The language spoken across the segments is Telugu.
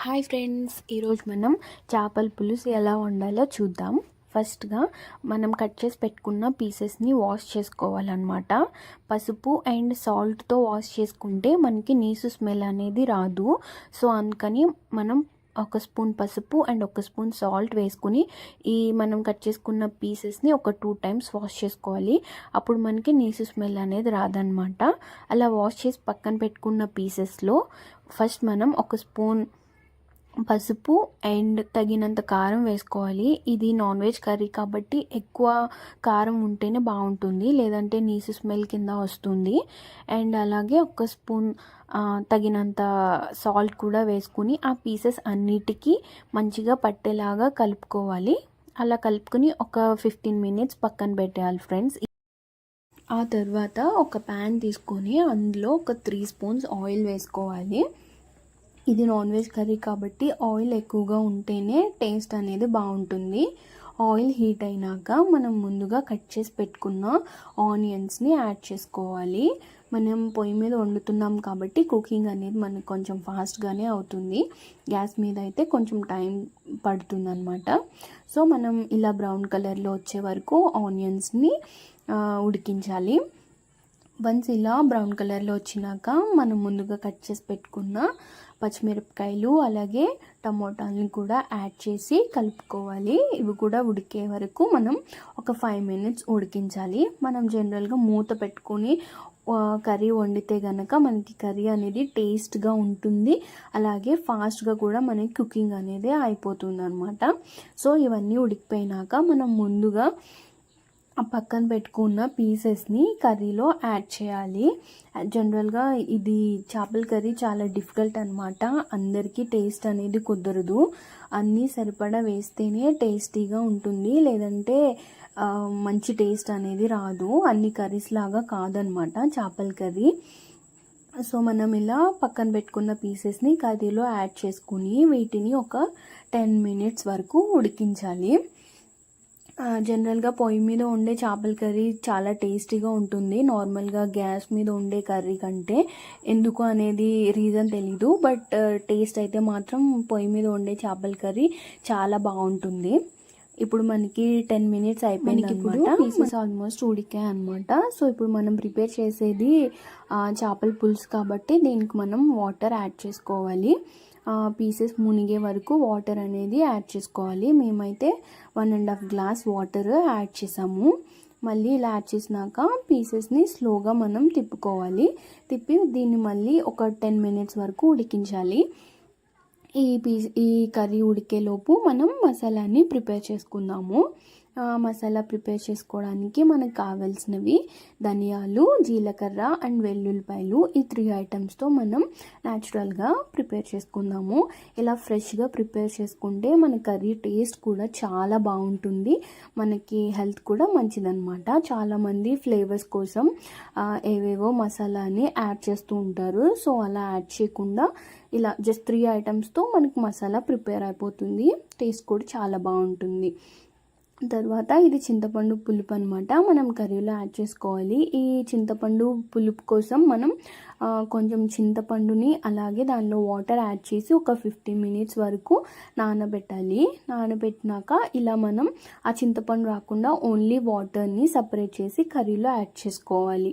హాయ్ ఫ్రెండ్స్, ఈరోజు మనం చేపల పులుసు ఎలా వండాలో చూద్దాం. ఫస్ట్గా మనం కట్ చేసి పెట్టుకున్న పీసెస్ని వాష్ చేసుకోవాలన్నమాట. పసుపు అండ్ సాల్ట్తో వాష్ చేసుకుంటే మనకి నీసు స్మెల్ అనేది రాదు. సో అందుకని మనం ఒక స్పూన్ పసుపు అండ్ ఒక స్పూన్ సాల్ట్ వేసుకుని మనం కట్ చేసుకున్న పీసెస్ని ఒక 2 times వాష్ చేసుకోవాలి. అప్పుడు మనకి నీసు స్మెల్ అనేది రాదనమాట. అలా వాష్ చేసి పక్కన పెట్టుకున్న పీసెస్లో ఫస్ట్ మనం ఒక స్పూన్ పసుపు అండ్ తగినంత కారం వేసుకోవాలి. ఇది నాన్ వెజ్ కర్రీ కాబట్టి ఎక్కువ కారం ఉంటేనే బాగుంటుంది, లేదంటే నీసు స్మెల్ కింద వస్తుంది. అండ్ అలాగే ఒక స్పూన్ తగినంత సాల్ట్ కూడా వేసుకుని ఆ పీసెస్ అన్నిటికీ మంచిగా పట్టేలాగా కలుపుకోవాలి. అలా కలుపుకొని ఒక 15 minutes పక్కన పెట్టేయాలి ఫ్రెండ్స్. ఆ తర్వాత ఒక ప్యాన్ తీసుకొని అందులో ఒక 3 spoons ఆయిల్ వేసుకోవాలి. ఇది నాన్ వెజ్ కర్రీ కాబట్టి ఆయిల్ ఎక్కువగా ఉంటేనే టేస్ట్ అనేది బాగుంటుంది. ఆయిల్ హీట్ అయినాక మనం ముందుగా కట్ చేసి పెట్టుకున్న ఆనియన్స్ని యాడ్ చేసుకోవాలి. మనం పొయ్యి మీద వండుతున్నాం కాబట్టి కుకింగ్ అనేది మనకు కొంచెం ఫాస్ట్గానే అవుతుంది. గ్యాస్ మీద అయితే కొంచెం టైం పడుతుంది అనమాట. సో మనం ఇలా బ్రౌన్ కలర్లో వచ్చే వరకు ఆనియన్స్ని ఉడికించాలి. వన్స్ ఇలా బ్రౌన్ కలర్లో వచ్చినాక మనం ముందుగా కట్ చేసి పెట్టుకున్న పచ్చిమిరపకాయలు అలాగే టమోటాలని కూడా యాడ్ చేసి కలుపుకోవాలి. ఇవి కూడా ఉడికే వరకు మనం ఒక 5 minutes ఉడికించాలి. మనం జనరల్గా మూత పెట్టుకొని కర్రీ వండితే కనుక మనకి కర్రీ అనేది టేస్ట్గా ఉంటుంది, అలాగే ఫాస్ట్గా కూడా మనకి కుకింగ్ అనేది అయిపోతుంది అనమాట. సో ఇవన్నీ ఉడికిపోయినాక మనం ముందుగా పక్కన పెట్టుకున్న పీసెస్ని కర్రీలో యాడ్ చేయాలి. జనరల్గా ఇది చేపల కర్రీ చాలా డిఫికల్ట్ అనమాట. అందరికీ టేస్ట్ అనేది కుదరదు. అన్నీ సరిపడా వేస్తేనే టేస్టీగా ఉంటుంది, లేదంటే మంచి టేస్ట్ అనేది రాదు. అన్ని కర్రీస్ లాగా కాదనమాట చేపల కర్రీ. సో మనం ఇలా పక్కన పెట్టుకున్న పీసెస్ని కర్రీలో యాడ్ చేసుకుని వీటిని ఒక 10 minutes వరకు ఉడికించాలి. జనరల్గా పొయ్యి మీద వండే చేపల కర్రీ చాలా టేస్టీగా ఉంటుంది నార్మల్గా గ్యాస్ మీద వండే కర్రీ కంటే. ఎందుకు అనేది రీజన్ తెలీదు, బట్ టేస్ట్ అయితే మాత్రం పొయ్యి మీద వండే చేపల కర్రీ చాలా బాగుంటుంది. ఇప్పుడు మనకి 10 minutes అయిపోయింది అనమాట. పీసెస్ ఆల్మోస్ట్ ఉడికాయి అనమాట. సో ఇప్పుడు మనం ప్రిపేర్ చేసేది చేపల పులుసు కాబట్టి దీనికి మనం వాటర్ యాడ్ చేసుకోవాలి. పీసెస్ మునిగే వరకు వాటర్ అనేది యాడ్ చేసుకోవాలి. మేమైతే 1.5 glass వాటర్ యాడ్ చేసాము. మళ్ళీ ఇలా యాడ్ చేసినాక పీసెస్ని స్లోగా మనం తిప్పుకోవాలి. తిప్పి దీన్ని మళ్ళీ ఒక 10 minutes వరకు ఉడికించాలి. ఈ కర్రీ ఉడికేలోపు మనం మసాలాని ప్రిపేర్ చేసుకుందాము. మసాలా ప్రిపేర్ చేసుకోవడానికి మనకు కావాల్సినవి ధనియాలు, జీలకర్ర అండ్ వెల్లుల్లిపాయలు. ఈ 3 items మనం న్యాచురల్గా ప్రిపేర్ చేసుకుందాము. ఇలా ఫ్రెష్గా ప్రిపేర్ చేసుకుంటే మన కర్రీ టేస్ట్ కూడా చాలా బాగుంటుంది, మనకి హెల్త్ కూడా మంచిదన్నమాట. చాలామంది ఫ్లేవర్స్ కోసం ఏవేవో మసాలాని యాడ్ చేస్తూ ఉంటారు. సో అలా యాడ్ చేయకుండా ఇలా జస్ట్ 3 items మనకి మసాలా ప్రిపేర్ అయిపోతుంది. టేస్ట్ కూడా చాలా బాగుంటుంది. తర్వాత ఇది చింతపండు పులుపు అనమాట, మనం కర్రీలో యాడ్ చేసుకోవాలి. ఈ చింతపండు పులుపు కోసం మనం కొంచెం చింతపండుని అలాగే దానిలో వాటర్ యాడ్ చేసి ఒక 15 minutes వరకు నానబెట్టాలి. నానబెట్టినాక ఇలా మనం ఆ చింతపండు రాకుండా ఓన్లీ వాటర్ని సపరేట్ చేసి కర్రీలో యాడ్ చేసుకోవాలి.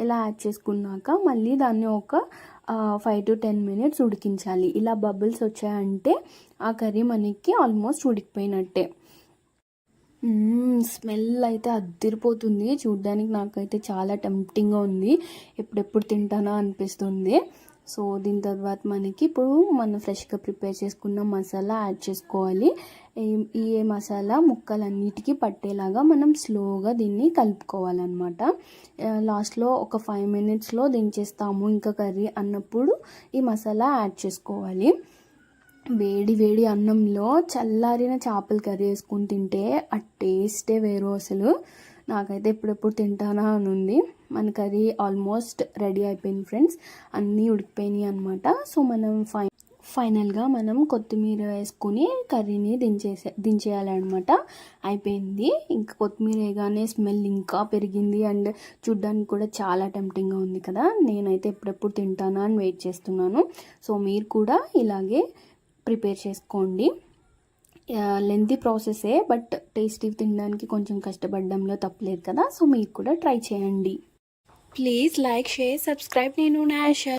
ఇలా యాడ్ చేసుకున్నాక మళ్ళీ దాన్ని ఒక 5 to 10 minutes ఉడికించాలి. ఇలా బబుల్స్ వచ్చాయంటే ఆ కర్రీ మనకి ఆల్మోస్ట్ ఉడికిపోయినట్టే. స్మెల్ అయితే అద్దిరిపోతుంది. చూడ్డానికి నాకైతే చాలా టెంప్టింగ్గా ఉంది, ఎప్పుడెప్పుడు తింటానా అనిపిస్తుంది. సో దీని తర్వాత మనకి ఇప్పుడు మనం ఫ్రెష్గా ప్రిపేర్ చేసుకున్న మసాలా యాడ్ చేసుకోవాలి. ఈ మసాలా ముక్కలన్నిటికీ పట్టేలాగా మనం స్లోగా దీన్ని కలుపుకోవాలన్నమాట. లాస్ట్లో ఒక 5 minutesలో దించేస్తాము ఇంకా కర్రీ అన్నప్పుడు ఈ మసాలా యాడ్ చేసుకోవాలి. వేడి వేడి అన్నంలో చల్లారిన చేపల కర్రీ వేసుకొని తింటే ఆ టేస్టే వేరు అసలు. నాకైతే ఎప్పుడెప్పుడు తింటానా అని ఉంది. మన కర్రీ ఆల్మోస్ట్ రెడీ అయిపోయింది ఫ్రెండ్స్, అన్నీ ఉడికిపోయినాయి అనమాట. సో మనం ఫైనల్గా మనం కొత్తిమీర వేసుకుని కర్రీని దించేయాలన్నమాట. అయిపోయింది. ఇంకా కొత్తిమీర వేయగానే స్మెల్ ఇంకా పెరిగింది అండ్ చూడ్డానికి కూడా చాలా టెంప్టింగ్గా ఉంది కదా. నేనైతే ఎప్పుడెప్పుడు తింటానా అని వెయిట్ చేస్తున్నాను. సో మీరు కూడా ఇలాగే ప్రిపేర్ చేసుకోండి. లెంతీ ప్రాసెసే, బట్ టేస్టీ తినడానికి కొంచెం కష్టపడడంలో తప్పలేదు కదా. సో మీరు కూడా ట్రై చేయండి. Please like, share, subscribe. నేను నాషా.